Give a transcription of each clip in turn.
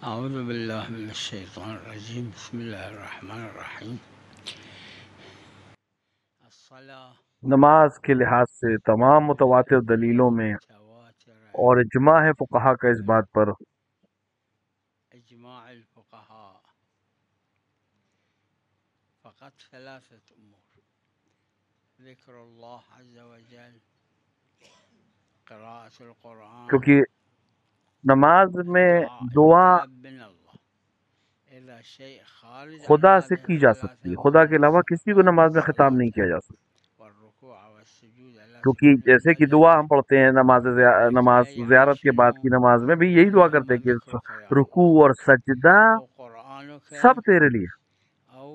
اعوذ باللہ من الشیطان الرجیم بسم اللہ الرحمن الرحیم الصلاة نماز کے لحاظ سے تمام متواتر دلیلوں میں متواتر اور اجماع ہے فقہا کا اس بات پر اجماع الفقہاء فقط ثلاثة امور ذکر اللہ عز وجل قراءة القرآن کیونکہ نماز میں دعا الطلب من اللہ اذا شیء خارج عن خدا سے هذه کی جا سکتی ہے، الثلاثة خدا کے علاوہ فليس کسی کو نماز میں خطاب نہیں کیا جا سکتا، والركوع والسجود لا کیونکہ سبيل جیسے کہ دعا ہم پڑھتے ہیں نماز زیارت کے بعد کی نماز میں بھی یہی دعا کرتے ہیں کہ رکوع اور سجدہ او قرآنك سب تیرے لیے، او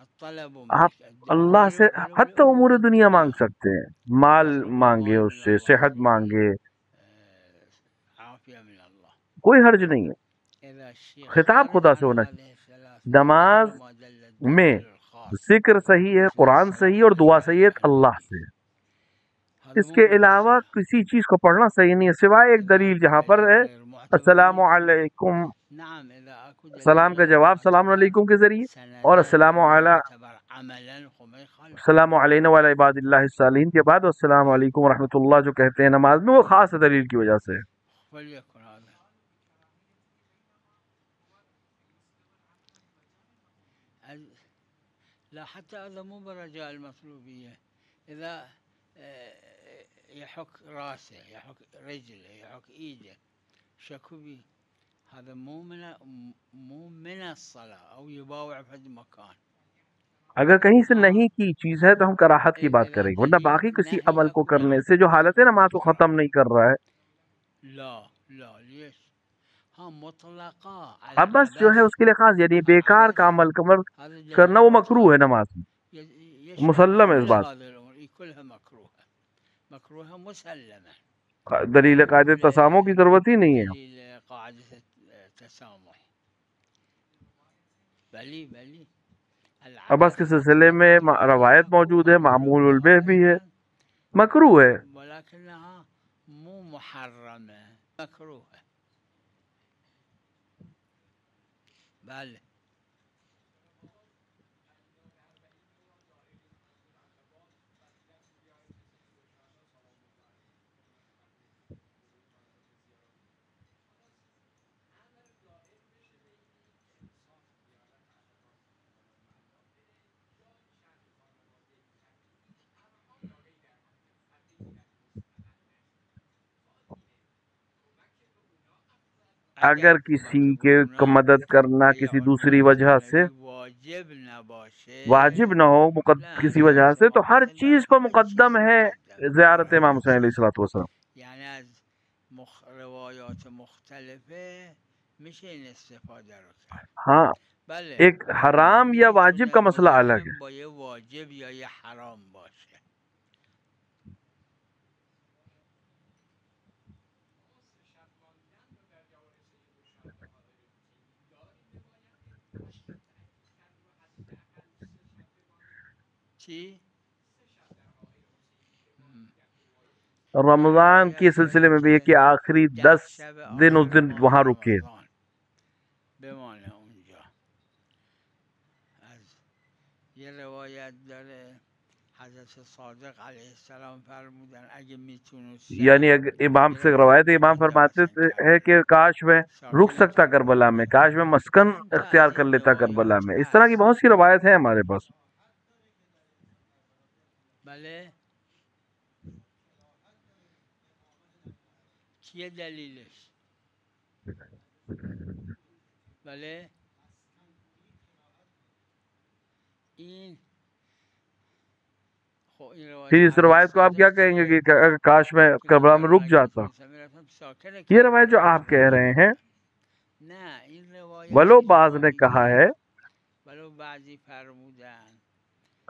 الطلب آپ منك اللہ سے حتی امور دنیا مانگ سکتے ہیں، مال مانگے، اس سے صحت مانگے، عافیہ من اللہ کوئی حرج نہیں ہے، اذا الشيء خطاب خارج خدا عن سے ہونا هذه چاہیے۔ الثلاثة نماز فإنما دل میں الدليل الخاص ذکر صحیح ہے، مثل قرآن صحیح ہے اور الصلاة دعا على صحیح ہے اللہ النبي سے، هذا اس مو کے من علاوہ الصلاة کسی چیز کو پڑھنا صحیح نہیں ہے، سوائے ایک إذا دلیل أكو جہاں پر دليل ہے غير معتبر السلام ليس علیکم، نعم إذا أكو دليل سلام کا غير جواب السلام معتبر علیکم کے ذریعے، اور سندن السلام غير علی معتبر عملا وما يخالف السلام علینا وعلی عباد اللہ الصالحین کے بعد السلام علیکم ورحمۃ اللہ جو کہتے ہیں نماز میں، وہ خاص دلیل کی وجہ سے۔ فليكن هذا لا حتى هذا مو برجاء المطلوبية إذا يحك راسه يحك رجله يحك إيده شكو به هذا مو من الصلاة أو يباوع في مكان اگر کہیں سے نہیں کی چیز ہے تو ہم کراہت کی بات کریں گے، ورنہ باقی کسی عمل کو کرنے سے جو حالت نماز کو ختم نہیں کر رہا ہے، لا ليش ہاں مطلقا اب بس جو ہے اس کے لیے خاص، یعنی بیکار کا عمل کرنا وہ مکروہ ہے نماز میں، مسلم ہے اس بات، هذه الأمور كلها مكروهة مسلمة دلیل قاعدہ تسامح کی ضرورت ہی نہیں ہے۔ دليل قاعدة التسامح بلی عباس کے سلسلے میں روایت موجود ہے، معمول البہ بھی ہے، مکروہ ہے، ولكنها مو محرمة مكروهة بله اگر کسی کے مدد کرنا کسی دوسری وجہ سے واجب نہ باشه واجب نہ ہو، کسی وجہ سے، تو ہر چیز پر مقدم ہے زیارت امام حسین علیہ الصلوۃ والسلام۔ یعنی از روایات مختلفه میشه این استفاده رو کرد ہاں، بله ایک حرام یا واجب کا مسئلہ الگ ہے، با یه واجب یا یه حرام باشه چی؟ رمضان کے سلسلے میں بھی ہے کہ آخری 10 دن اس دن وہاں رکے، بمانه اونجا از یه روایت داره حضرت صادق علیه السلام فرمودن اگه میتونستن یعنی امام سے روایت امام فرماتے ہیں کہ کاش میں رک سکتا کربلا میں، کاش میں مسکن اختیار کر لیتا کربلا میں، اس طرح کی بہت سی روایت ہیں ہمارے پاس۔ بله چیه دلیلش؟ بله این پھر اس روایت کو آپ کیا کہیں گے کہ کاش میں کربلا میں رک جاتا؟ یہ روایت جو آپ کہہ رہے ہیں، ولو بعض نے کہا ہے،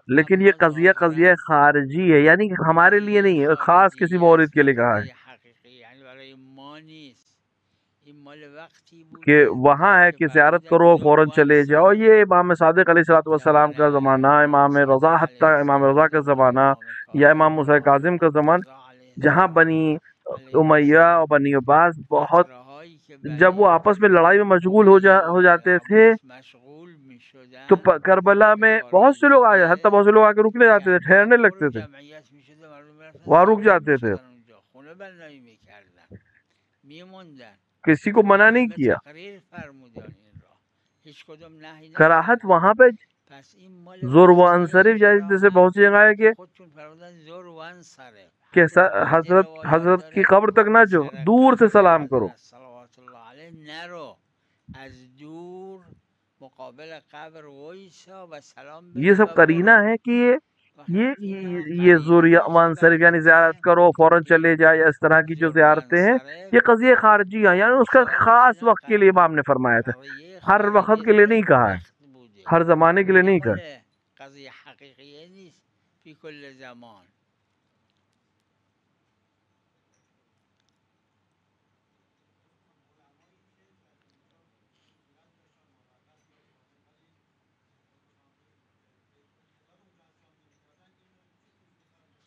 لیکن یہ قضیہ خارجی ہے، یعنی ہمارے لیے نہیں ہے، خاص کسی مورد کے لیے کہا ہے کہ وہاں ہے کہ زیارت کرو فوراً چلے جاؤ۔ یہ امام صادق علیہ الصلوۃ والسلام کا زمانہ، امام رضا، حتی امام رضا کا زمانہ، یا امام موسیٰ کاظم کا زمانہ، جہاں بنی امیہ اور بنی عباس بہت جب وہ آپس میں لڑائی میں مشغول ہو جاتے تھے تو کربلا میں بہت سے لوگ آئے، حتیٰ بہت سے لوگ آ کے رکنے جاتے تھے، ٹھہرنے لگتے تھے، وہاں رک جاتے تھے، کسی کو منع نہیں کیا۔ کراہت وہاں پہ زور و انصرف، جیسے بہت سی جگہ ہے کہ حضرت کی قبر تک نہ جو، دور سے سلام کرو۔ یہ سب قرینہ ہے کہ یہ زور و انصرف یعنی زیارت کرو فوراً چلے جائے، اس طرح کی جو زیارتیں ہیں یہ قضیہ خارجی ہیں، یعنی اس کا خاص وقت کے لیے امام نے فرمایا تھا، ہر وقت کے لیے نہیں کہا ہے، ہر زمانے کے لیے نہیں کہا۔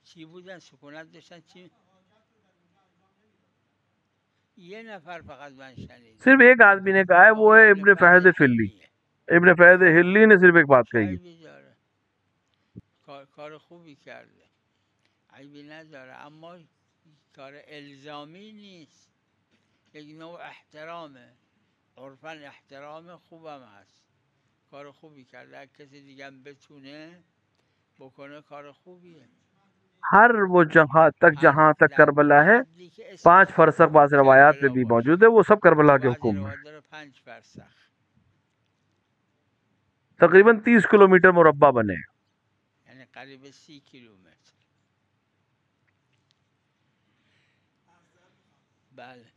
چی بودن سکونت داشتن چی؟ یہ نفر فقط من شنیدم، صرف ایک آدمی نے کہا ہے، وہ ہے ابن فہد فلی، ابن فہد ہلی نے صرف ایک بات کہی ہے۔ کار خوبی کرده، عیبی نداره، اما کار الزامی نیست، یک نوع احترامه، عرفاً احترام خوبم هست، کار خوبی کرده، اگه کسی دیگه هم بتونه بکنه کار خوبیه۔ ہر وہ جہاں تک کربلا ہے 5 فرسخ بعض روایات میں بھی موجود ہے، وہ سب کربلا کے حکم میں، تقریباً 30 کلومیٹر مربع بنے، یعنی قریب 30 کیلومتر۔ بله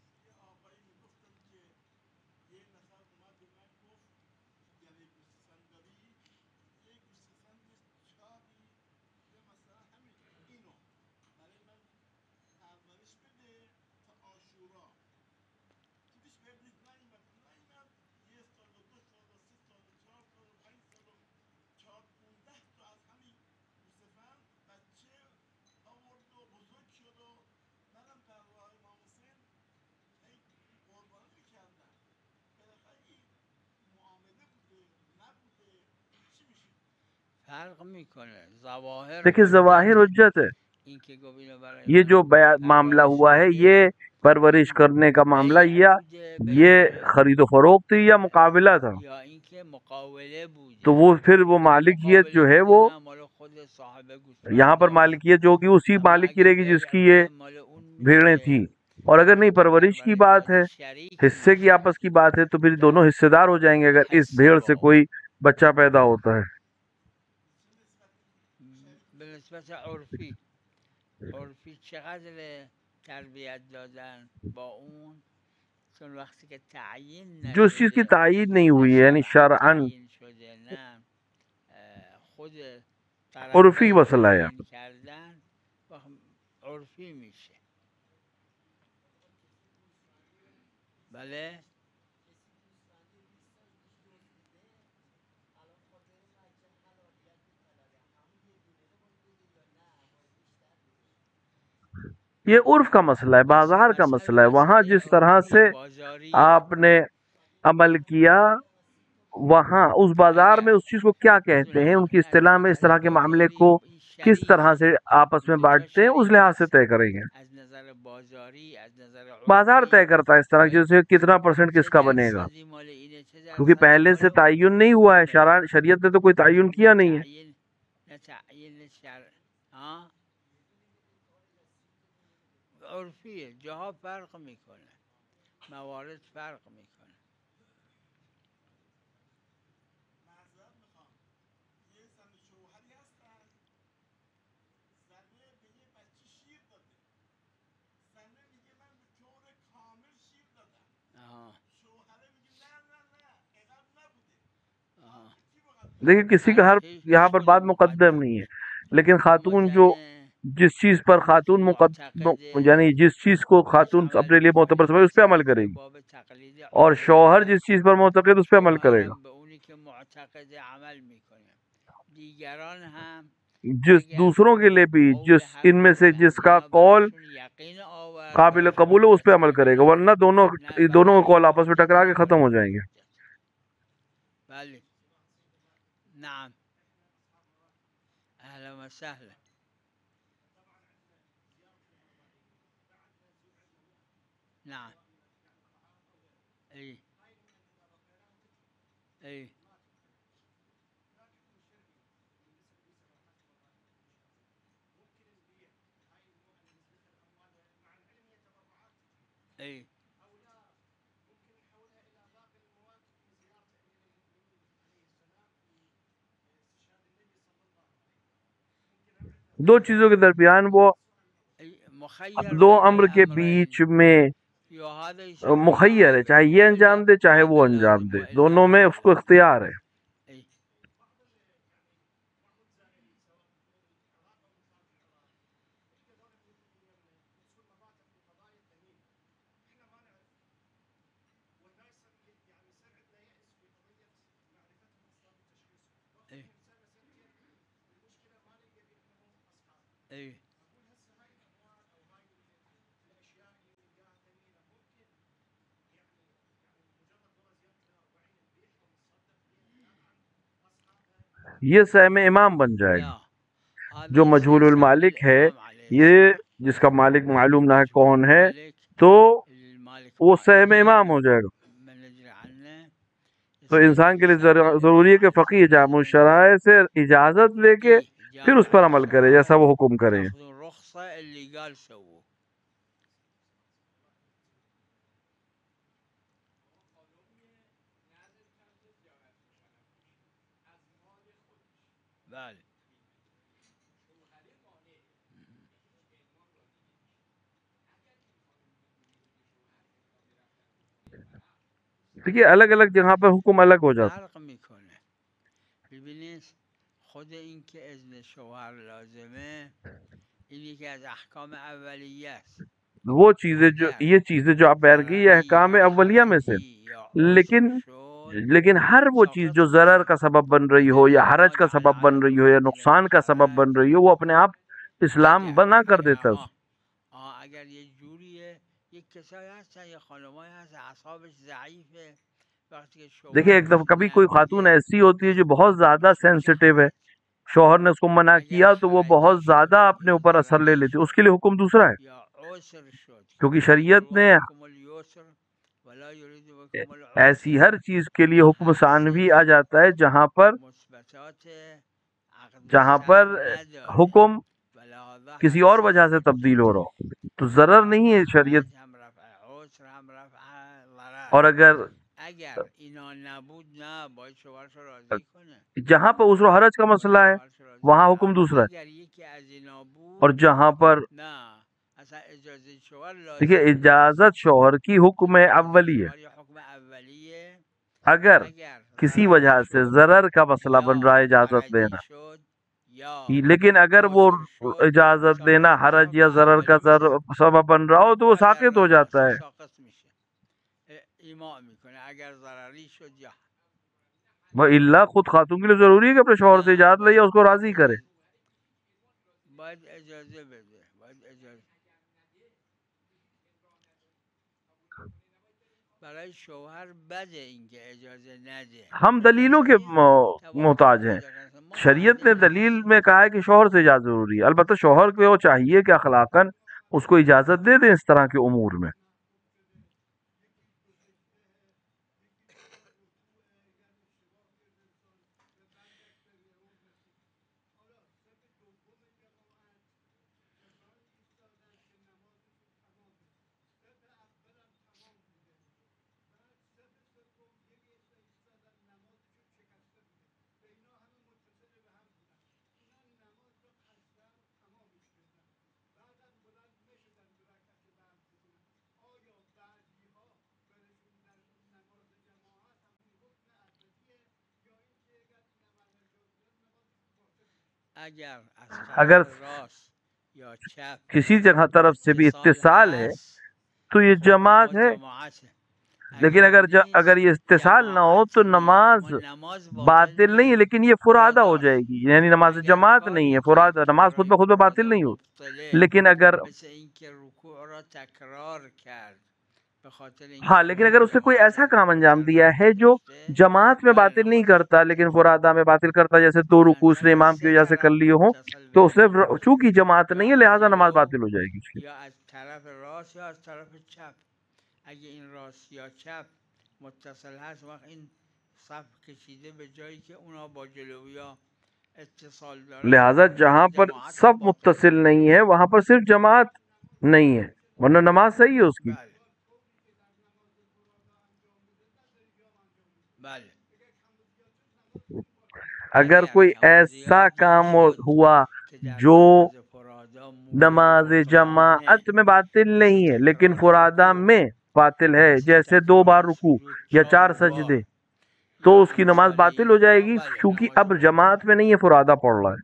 فرق میکنه، ظواهر دیکھیں ظواہر حجت ہے، یہ جو معاملہ ہوا ہے یہ پرورش کرنے کا معاملہ، یہ خرید و فروخت تھی یا مقابلہ تھا، یا اینکه مقاوله بوده، تو وہ پھر وہ مالکیت جو ہے وہ یہاں پر مالکیت جو ہوگی اسی مالک کی رہے گی جس کی یہ بھیڑیں تھیں، اور اگر نہیں پرورش کی بات ہے، حصے کی آپس کی بات ہے، تو پھر دونوں حصے دار ہو جائیں گے اگر اس بھیڑ سے کوئی بچہ پیدا ہوتا ہے۔ به نسبت عرفی چقدر تربیت دادن با اون، چون وقتی که تعیین نشده، جو اس چیز کی تعیین نہیں ہوئی ہے یعنی شرعاً تعیین شده، نه خود عرفی طرفین مسئلہ ہے، تعیین کردن، عرفی میشه۔ بله یہ عرف کا مسئلہ ہے، بازار کا مسئلہ ہے، وہاں جس طرح سے آپ نے عمل کیا وہاں اس بازار میں اس چیز کو کیا کہتے ہیں، ان کی اصطلاح میں اس طرح کے معاملے کو کس طرح سے آپس میں بانٹتے ہیں اس لحاظ سے طے کریں گے، بازار طے کرتا ہے اس طرح جیسے کتنا پرسنٹ کس کا بنے گا، کیونکہ پہلے سے تعین نہیں ہوا ہے، شریعت نے تو کوئی تعین کیا نہیں ہے۔ عرفیه، جاها فرق میکنه، موارد فرق میکنه۔ دیکھیں کسی کا ہر یہاں پر بات مقدم نہیں ہے، لیکن خاتون جو جس چیز پر خاتون یعنی جس چیز کو خاتون اپنے لیے معتبر سمجھے اس پہ عمل کرے گی، اور شوہر جس چیز پر معتقد اس پہ عمل کرے گا، جس دوسروں کے لیے بھی جس ان میں سے جس کا قول قابل قبول ہے اس پہ عمل کرے گا، ورنہ دونوں کے قول آپس میں ٹکرا کے ختم ہو جائیں گے۔ بله نعم اهلا وسهلا نعم اي اي اي دو چیزوں کے درمیان وہ مخیر دو بین امر کے الامرین بیچ میں یا هذا يسمى مخیر ہے، چاہے یہ انجام دے چاہے وہ انجام دے، دونوں میں اس کو اختیار ہے۔ اي اي اي یہ سہم امام بن جائے گا۔ لا جو هذا مجہول يصير سهم المالک ہے، الإمام عليه یہ السلام جس کا مالک معلوم نہ ہے کون ہے، المالك تو المالك وہ سہم معين امام ہو جائے گا۔ من نجري عنه تو يصير انسان کے في لیے سهم ضروری ہے کہ الإمام فقیہ جامع عليه الشرائع سے اجازت لے کے فقيه پھر اس پر جامع عمل کرے جیسا الشرائع وہ حکم کرے۔ تاخذوا الرخصة اللي قال سووا بله دیکھیے الگ الگ جگہ پر حکم الگ ہو جاتا ہے۔ فرق میکنه ببینید خود این که اذن شوهر لازمه این یکی از احکام اولیه است وہ چیزیں جو یہ چیزیں جو آپ بیان کی یہ احکام اولیہ میں سے، لیکن لیکن ہر وہ چیز جو ضرر کا سبب بن رہی ہو یا حرج کا سبب بن رہی ہو یا نقصان کا سبب بن رہی ہو، وہ اپنے آپ اسلام بنا کر دیتا ہے۔ اگر یه جوریه یک کسایی هستن یه خانمایی هست اعصابش ضعیفه وقتی که شوهر دیکھیں ایک دفعہ کبھی کوئی خاتون ایسی ہوتی ہے جو بہت زیادہ سینسیٹیو ہے، شوہر نے اس کو منع کیا تو وہ بہت زیادہ اپنے اوپر اثر لے لیتی ہے، اس کے لیے حکم دوسرا ہے، یا عسر شد کیونکہ شریعت نے بكم اليسر ولا يريد بكم العسر ایسی ہر چیز کے لیے حکم ثانوی آ جاتا ہے جہاں پر مثبتات عقد پر شرع نداره حکم ولهذا کسی اور وجہ سے تبدیل ہو رہا ہو تو ضرر نہیں ہے شریعت۔ هم رفع عسر هم رفع ضرر اور اگر اینا نبود نه باید شوهرش رو راضی کنه جہاں پر عسر و حرج کا مسئلہ ہے وہاں حکم دوسرا ہے، اگر یکی از اینا بود اور جہاں پر نه اصلا اجازه شوهر لازم دیکھیے اجازت شوہر کی حکم اولی ہے۔ شوهر یه حکم اولیه اگر کسی وجہ سے ضرر کا مسئلہ بن رہا ہے اجازت لینا، شد یا لیکن اگر وہ اجازت لینا حرج یا ضرر کا سبب بن رہا ہو تو وہ ساقط ہو جاتا ہے۔ ساقط میشه ایماء میکنه اگر ضرری شد یا وہ اللہ خود خاتون کے لیے ضروری ہے کہ اپنے شوہر سے اجازت لے یا اس کو راضی کرے۔ باید اجازه بده باید اجازه برای شوهر بده اینکه اجازه نده ہم دلیلوں کے محتاج ہیں، شریعت نے دلیل میں کہا ہے کہ شوہر سے اجازت ضروری ہے، البتہ شوہر کو چاہیے کہ اخلاقاً اس کو اجازت دے دیں اس طرح کے امور میں۔ اگر کسی جگہ طرف سے بھی اتصال ہے تو یہ جماعت ہے، لیکن اگر یہ اتصال نہ ہو تو نماز باطل نہیں ہے، لیکن یہ فرادہ ہو جائے گی، یعنی نماز جماعت نہیں ہے، فرادہ نماز خود بخود میں باطل نہیں ہو، لیکن اگر را تکرار کرد به خاطر اینکه ہاں لیکن اگر اس نے کوئی ایسا کام انجام دیا ہے جو جماعت میں باطل نہیں کرتا لیکن فرادہ میں باطل کرتا، جیسے دو رکوع اس نے امام کی وجہ سے کر لیے ہوں، تو اس نے چونکہ جماعت نہیں ہے لہٰذا نماز باطل ہو جائے گی اس کی. یا از طرف راست یا از طرف چپ، اگه این راست یا چپ متصل هست وقت این صف کشیده به جایی که اونا با جلویا اتصال دارن، لہٰذا جہاں پر جماعت سب باطل متصل نہیں ہے وہاں پر صرف جماعت نہیں ہے، ورنہ نماز صحیح ہے اس کی. بله بله اگر کوئی ایسا کام ہوا جو نماز جماعت میں باطل نہیں ہے لیکن فرادہ میں باطل ہے، جیسے 2 بار رکوع یا 4 سجدے، تو اس کی نماز باطل ہو جائے گی کیونکہ اب جماعت میں نہیں ہے، فرادہ پڑھ رہا ہے.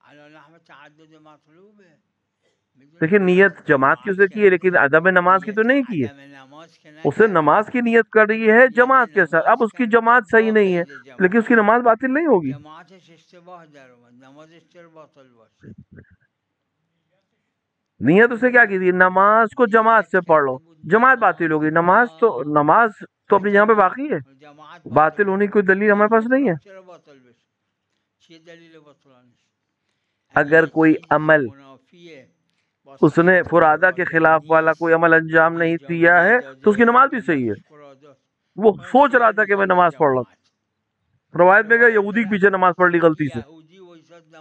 علی نحو تعدد مطلوبه. دیکھیں نیت جماعت کی اس نے کی ہے لیکن عدم نماز کی تو نہیں کی ہے. عدم نماز که اس نے نماز کی نیت کر رہی ہے جماعت کے ساتھ، اب اس کی جماعت صحیح نہیں ہے لیکن اس کی نماز باطل نہیں ہوگی. جماعتش اشتباه در اومد، نمازش چرا باطل باشه؟ نیت اس نے کیا کی تھی؟ نماز کو جماعت سے پڑھ لو، جماعت باطل ہوگی. نماز تو اپنی جگہ پہ باقی ہے، جماعت باطل ہونے کی کوئی دلیل ہمارے پاس نہیں ہے. چرا باطل بشه؟ چیه دلیل بطلانش؟ اگر کوئی عمل منافیه اس نے فرادہ کے خلاف والا کوئی عمل انجام نہیں دیا ہے تو اس کی نماز بھی صحیح ہے. وہ سوچ رہا تھا کہ میں نماز پڑھ رہا ہوں، روایت میں کہ یہودی کے پیچھے نماز پڑھ لی غلطی سے،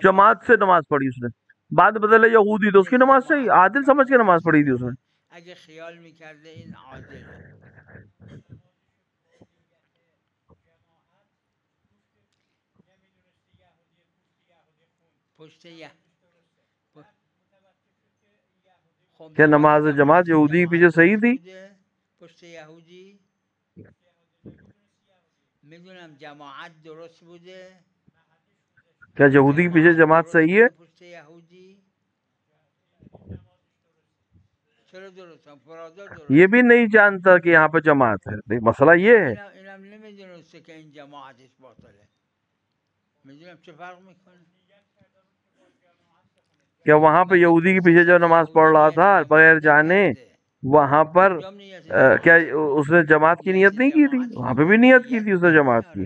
جماعت سے نماز پڑھی اس نے، بعد بدلے یہودی تو اس کی نماز صحیح، عادل سمجھ کے نماز پڑھی تھی اس نے. اگه خیال میکرده این عادله. پشت یه کہ نماز جماعت یہودی کے پیچھے صحیح تھی. پشت یهودی میدونم جماعت درست بوده. کیا یہودی کے پیچھے جماعت صحیح ہے؟ پشت یهودی چرا درست هم فرادا درست. یہ بھی نہیں جانتا کہ یہاں پہ جماعت ہے. مسئلہ یہ ہے اینم نمیدونسته که این جماعتش باطله. میدونم چه فرق میکنه. کہ وہاں پہ یہودی کے پیچھے جو نماز پڑھ رہا تھا بغیر جانے، وہاں پر کیا اس نے جماعت کی نیت نہیں کی تھی؟ وہاں پہ بھی نیت کی تھی اس نے جماعت کی.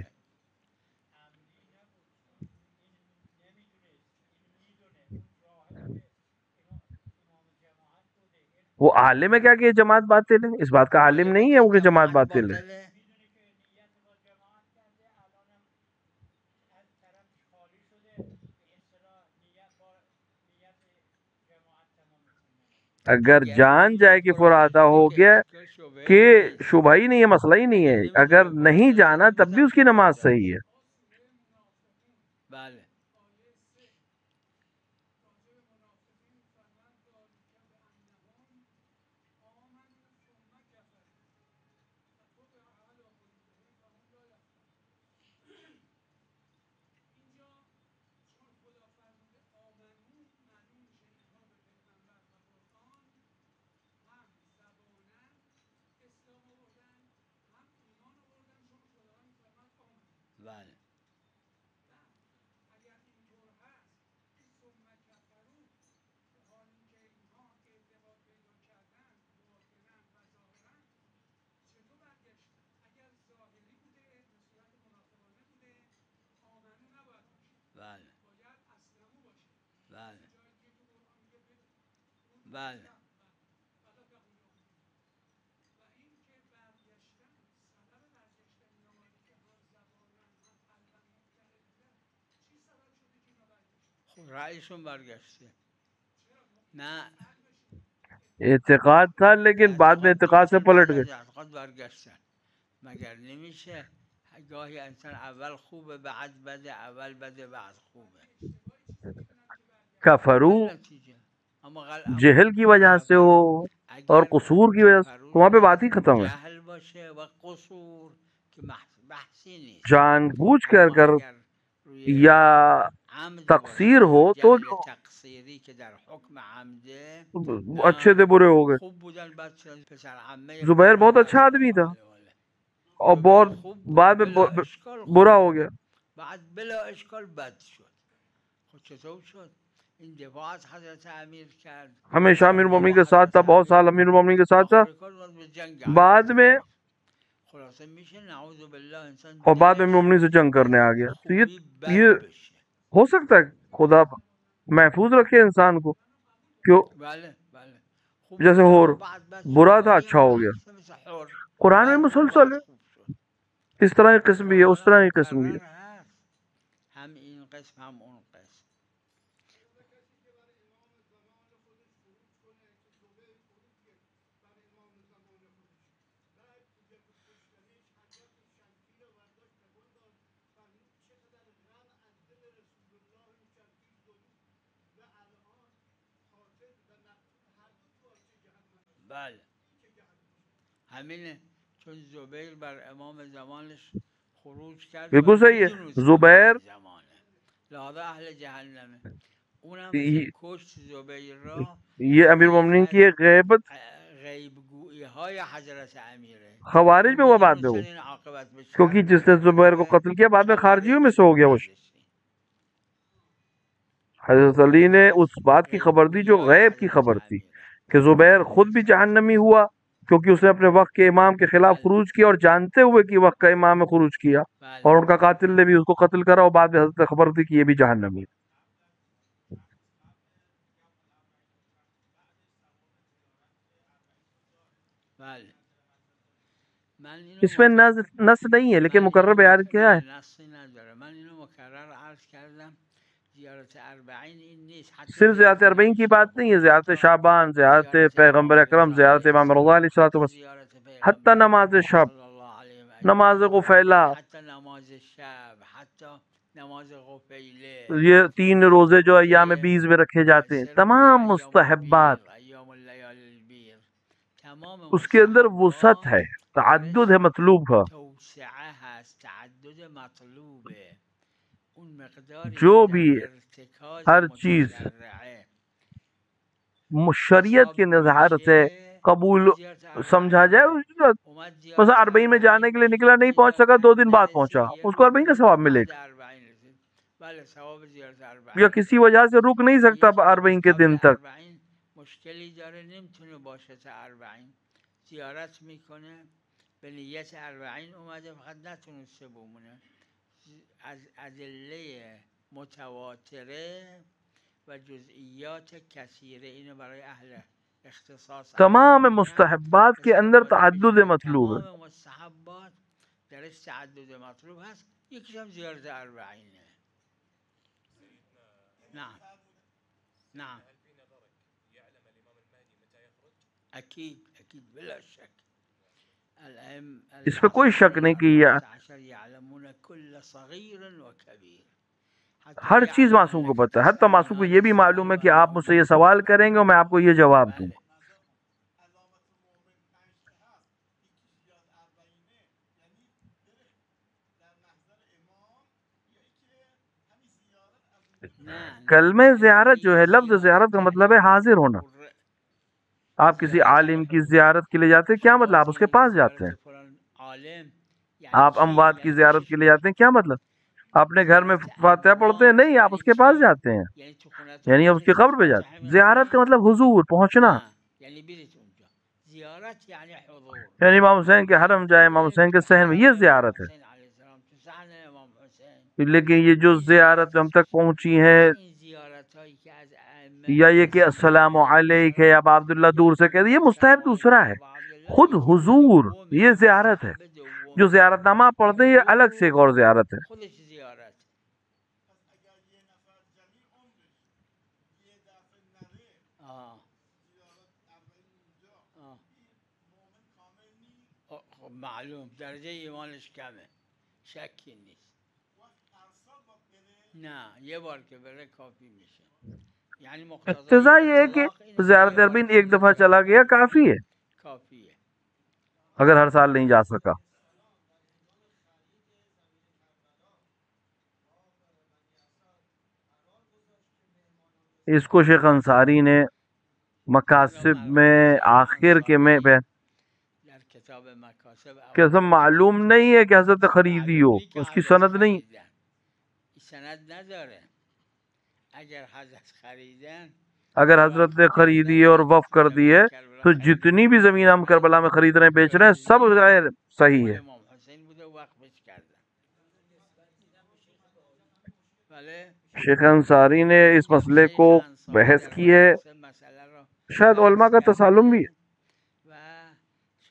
وہ عالم ہے کیا کہ جماعت باطل ہے؟ اس بات کا عالم نہیں ہے وہ کہ جماعت باطل ہے. اگر جان جائے کہ فرادہ ہو گیا کہ شبہ ہی نہیں ہے، مسئلہ ہی نہیں ہے. اگر نہیں جانا تب بھی اس کی نماز صحیح ہے. بله بله بله بله بله خب رأیشون برگشته. نه اعتقاد تھا لیکن بعد میں اعتقاد سے پلٹ گئے. اعتقاد برگشتن. مگر نمیشه گاهی انسان اول خوبه بعد بده، اول بده بعد خوبه. کفرو جہل کی وجہ سے ہو اور قصور کی وجہ سے، تو وہاں پہ بات ہی ختم ہے. جہل باشه و قصور که بحثی نیست. جان بوجھ کر یا تقصیر ہو تو نصیری که در حکم عمده اچھے تھے برے ہو گئے. خوب بودن، بعد شدن پسر عمه زبیر بہت اچھا آدمی تھا اور بہت بعد میں بلا اشکال برا خوب ہو گیا. بعد بلا اشکال بد شد. خود چطور شد؟ این دفاع از حضرت امیر کرد، ہمیشہ امیر المومنین کے ساتھ تھا، بہت سال امیر المومنین کے ساتھ تھا. آخر کار اومد به جنگ بعد میں خلاصه میشه نعوذ بالله انسان اور بعد میں دلش امیر المومنین سے جنگ کرنے آ گیا. تو خوبی بد یہ بشه. ہو سکتا ہے خدا محفوظ رکھے انسان کو کہ بله بله خوب جیسے بوده ہو اما بعد بد شد. برا تھا ولی اچھا هم ہو گیا. هست مثل حر، قرآن میں بد بود مسلسل بعد ہے، خوب شد. اس طرح کی قسم بھی ہے اس طرح کی قسم بھی ہے. مکرر هست، هم این قسم هم اون قسم. بله همینه، چون زبیر بر امام زمانش خروج کرد و بالکل صحیح ہے. میدونست زبیر امام زمانه، لہذا اهل جهنمه. اونم که کشت زبیر را یہ امیر یکی المومنین از کی ایک غیبت غیب گوئی های حضرت امیره. خوارج میں ہوا بعد میں وہ، میدونستن این عاقبت به شر کیونکہ جس نے زبیر کو قتل کیا بعد میں خارجیوں میں سے ہو گیا. وہ حضرت علی نے اس بات کی خبر دی جو غیب کی خبر تھی کہ زبیر خود بھی جہنمی ہوا کیونکہ اس نے اپنے وقت کے امام کے خلاف خروج کیا اور جانتے ہوئے کہ وقت کا امام میں خروج کیا، اور ان کا قاتل نے بھی اس کو قتل کرا اور بعد میں حضرت خبر دی کہ یہ بھی جہنمی ہے. اس میں نص نہیں ہے لیکن مقرر بیان کیا ہے. نصی نداره. من اینو مکرر عرض کردم زیارت اربعین این نیست. صرف زیارت اربعین کی بات نہیں ہے، زیارت شعبان، زیارت پیغمبر اکرم، زیارت امام رضا علیہ الصلوۃ والسلام، حتی نماز شب، نماز غفیلہ، حتی نماز شب، حتی نماز غفیله، یہ 3 روزے جو ایام 20 میں رکھے جاتے ہیں، تمام مستحبات ایام اللیال البیر، تمام اس کے اندر وسعت ہے، تعدد ہے مطلوب ہے. توسعه هست، تعدد مطلوبه. اون مقداری جو که بھی در ارتکاز ہر چیز متشرعه شریعت کی نظر سے قبول سمجھا جائے. مثلا 40 میں جانے کے لیے نکلا، نہیں پہنچ سکا، 2 دن بعد پہنچا، اس کو 40 کا ثواب ملے گا. بله ثواب زیارت یا اربعین. کسی وجہ سے رک نہیں سکتا 40 کے دن تک، اربعین مشکلی داره نمیتونه باشه تا اربعین زیارت میکنه، به نیت اربعین اومده فقط نتونسته بمونه. از ادله متواتره و جزئیات کثیره، اینو برای اهل اختصاص تمام مستحبات کے اندر تعدد مطلوب ہے. تمام مستحبات درش تعدد مطلوب هست، یکیش هم زیارت اربعینه. نعم نعم اكيد اكيد بلا شك. اس پہ کوئی شک نہیں کہ يعلمون كل صغير وكبير، ہر چیز معصوم کو پتہ ہے. حتی معصوم کو یہ بھی معلوم ہے کہ آپ مجھ سے یہ سوال کریں گے اور میں آپ کو یہ جواب دوں. کلمہ زیارت جو ہے، لفظ زیارت کا مطلب ہے حاضر ہونا. آپ کسی عالم کی زیارت کے لیے جاتے ہیں، کیا مطلب؟ آپ اس کے پاس جاتے ہیں. آپ اموات کی زیارت کے لیے جاتے ہیں، کیا مطلب؟ اپنے گھر میں فاتحہ پڑھتے ہیں؟ نہیں، آپ اس کے پاس جاتے ہیں، یعنی آپ اس کی قبر پہ جاتے ہیں. زیارت کا مطلب حضور، پہنچنا. یعنی امام حسین کے حرم جائے، امام حسین کے صحن میں، یہ زیارت ہے. لیکن یہ جو زیارت ہم تک پہنچی ہے، یا یہ کہ السلام علیک ہے، اب عبداللہ دور سے کہتے، یہ مستحب دوسرا ہے. خود حضور یہ زیارت ہے. جو زیارت نامہ پڑھتے ہیں یہ الگ سے ایک اور زیارت ہے. معلوم درجه ایمانش کمه، شکی نیست. نه یه بار که بره کافی میشه. یعنی اقتضا یہ ہے کہ زیارت اربعین ایک دفعہ چلا گیا کافی ہے، کافی ہے اگر ہر سال نہیں جا سکا. اس کو شیخ انصاری نے مقاصد میں آخر کے میں در کتاب مکاسب کہ اصلا معلوم نہیں ہے کہ حضرت خریدی ہو، معلوم نہیں اس که کی حضرت سند نہیں. خریدن. این سند نداره. اگر حضرت خریدن اگر حضرت نے خریدی ہے اور وقف کر دی ہے تو جتنی بھی زمین ہم کربلا میں خرید رہے ہیں بیچ رہے ہیں سب غیر صحیح ہے. امام حسین بوده وقفش کردن. بله شیخ انصاری نے اس مسئلے کو بحث کی ہے، مسئله را شاید علماء کا تسالم بھی ہے و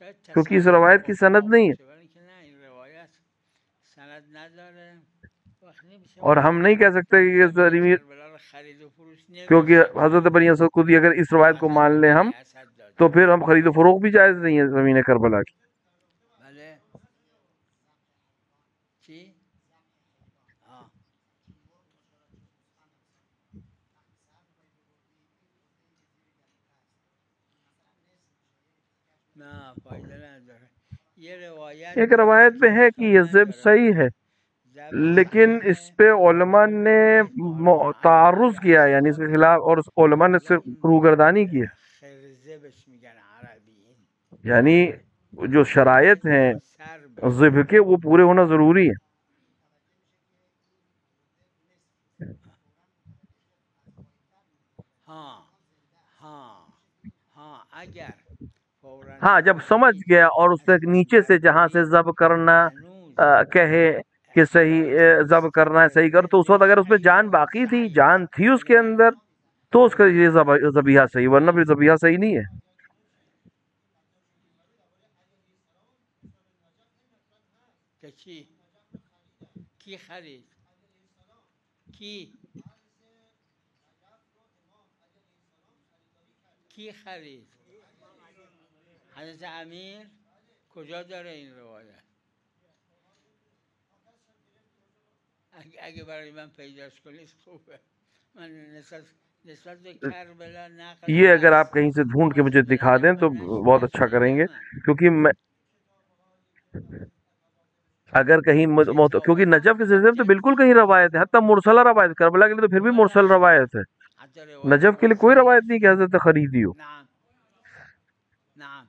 شاید کیونکہ اس روایت کی سند نہیں ہے، برای که نه این روایت سند نداره وقت نمیشه اور ہم نہیں کہہ سکتے کہ یہ ضروری، کربلا را خرید و فروش نمیشه کیونکہ حضرت بنی اسد خودی اگر اس روایت کو مان لیں ہم تو پھر ہم خرید و فروخت بھی جائز نہیں ہے زمین کربلا کی. بله چی؟ نه فایده نداره. یه روایت ایک روایت میں ہے کہ یہ ذبح صحیح ہے، لیکن اس پہ علماء نے تعرض کیا، یعنی اس کے خلاف، اور علماء نے صرف روگردانی کی ہے. خرزبش میگن عربی، یعنی جو شرائط ہیں سر ذبح کے وہ پورے ہونا ضروری ہے. ہاں ہاں ہاں اگر فوراً ہاں جب سمجھ گیا اور اس سے نیچے سے جہاں سے ذبح کرنا کہے کہ صحیح ذبح کرنا ہے صحیح کر، تو اس وقت اگر اس میں جان باقی تھی، جان تھی اس کے اندر، تو اس کا یہ ذبیحہ صحیح، ورنہ پھر ذبیحہ صحیح نہیں ہے. که چی؟ کی خرید؟ کی خرید؟ حضرت امیر کجا داره این روایت؟ اگه برای من پیداش کنید خوبه. من نسبت به کربلا نقل یہ اگر آپ کہیں سے ڈھونڈ کے مجھے دکھا دیں تو بہت اچھا کریں گے، کیونکہ میں اگر کہیں کیونکہ نجف کے سلسلے میں تو بالکل کہیں روایت ہے، حتیٰ مرسلہ روایت، کربلا کے لیے تو پھر بھی مرسل روایت ہے، نجف کے لیے کوئی روایت نہیں کہ حضرت خریدی ہو. نعم نعم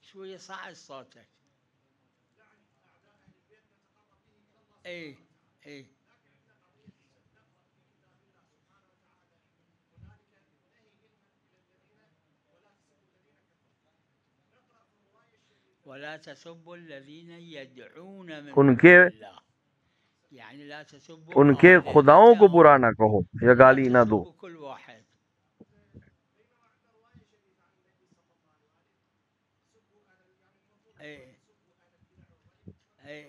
شوية صعد صوتك. اي اي ولا تسبوا الذين يدعون من ان دون کے الله يعني لا تسبوا ان کے خداؤں کو برا نہ کہو یا گالی نہ دو. تسبوا كل واحد. اي اي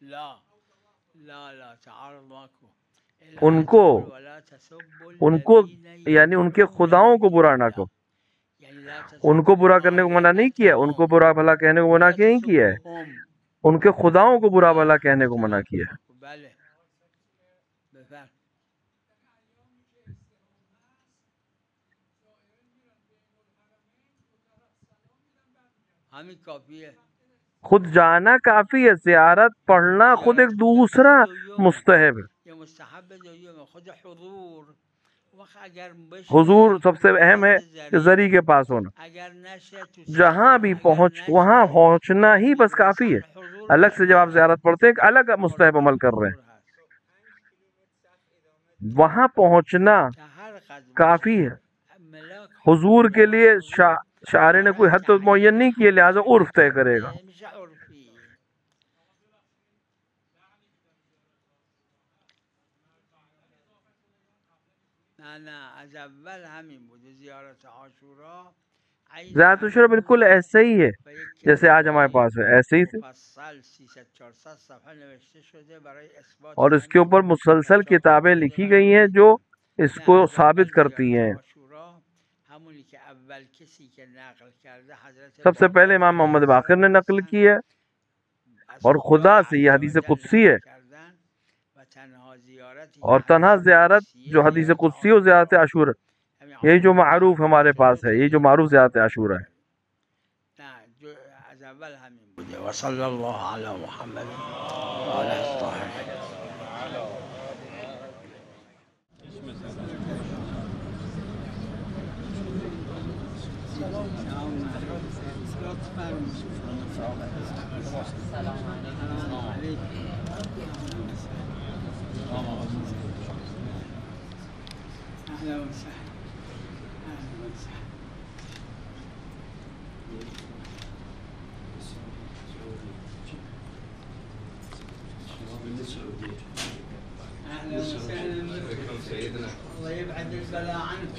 لا لا لا تعارض ماكو. ان کو یعنی ان کے خداؤں کو برا نہ کہو، ان کو برا کرنے کو منع نہیں کیا، ان کو برا بھلا کہنے کو منع نہیں کیا ہے، ان کے خداؤں کو برا بھلا کہنے کو منع کیا ہے. ہمیں کافی ہے، خود جانا کافی ہے، زیارت پڑھنا خود ایک دوسرا مستحب ہے. یہ مستحب دویم خود حضور حضور سب سے اہم ہے کہ ذری کے پاس ہونا، جہاں بھی وہاں پہنچنا ہی بس کافی ہے. الگ سے جب آپ زیارت پڑھتے ہیں ایک الگ مستحب عمل کر رہے ہیں، وہاں پہنچنا کافی ہے. حضور کے لیے شاعر نے کوئی حد تو معین نہیں کی، لہذا عرف طے کرے گا. زیارت عاشورہ بالکل ایسے ہی ہے جیسے آج ہمارے پاس ہے، ایسے ہی تھے، اور اس کے اوپر مسلسل کتابیں لکھی گئی ہیں جو اس کو ثابت کرتی ہیں. سب سے پہلے امام محمد باقر نے نقل کی ہے، اور خدا سے یہ حدیث قدسی ہے، اور تنہا زیارت جو حدیث قدسی ہو زیارت عاشورہ، یہی جو معروف ہمارے پاس ہے، یہی جو معروف زیارت عاشورہ ہے. وصلى الله على محمد وعلى الطاهرين. أهلا وسهلا. أهلا وسهلا. الله يبعد البلاء عنك.